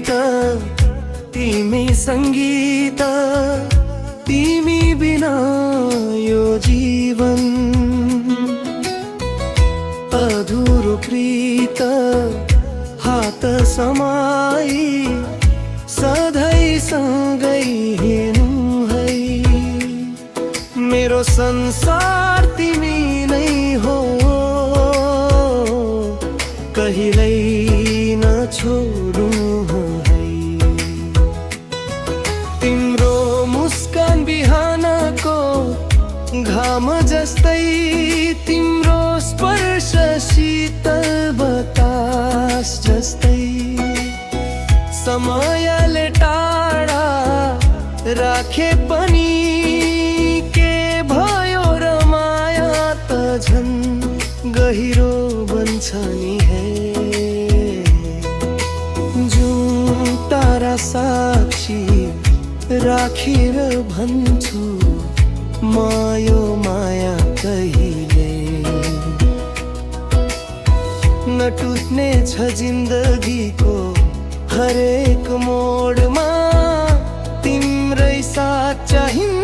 गीत तिमी सङ्गीत तिमी बिना यो जीवन अधुरो प्रीत हात समाई सधैँ सँगै हिँडौँ है। मेरो संसार तिमी नै हो कहिल्यै नछोडौँ है। तिम्रो मुस्कान बिहानको घाम जस्तै तिम्रो स्पर्श शीतल बतास जस्तै समयले टाढा राखे पनि के भयो र माया त झन् गहिरो बन्छ नि है। जुन तारा साक्षी राखेर भन्छु मायो माया कहिले नटुट्ने छ जिन्दगीको हरेक मोडमा तिम्रै साथ चाहिन्छ।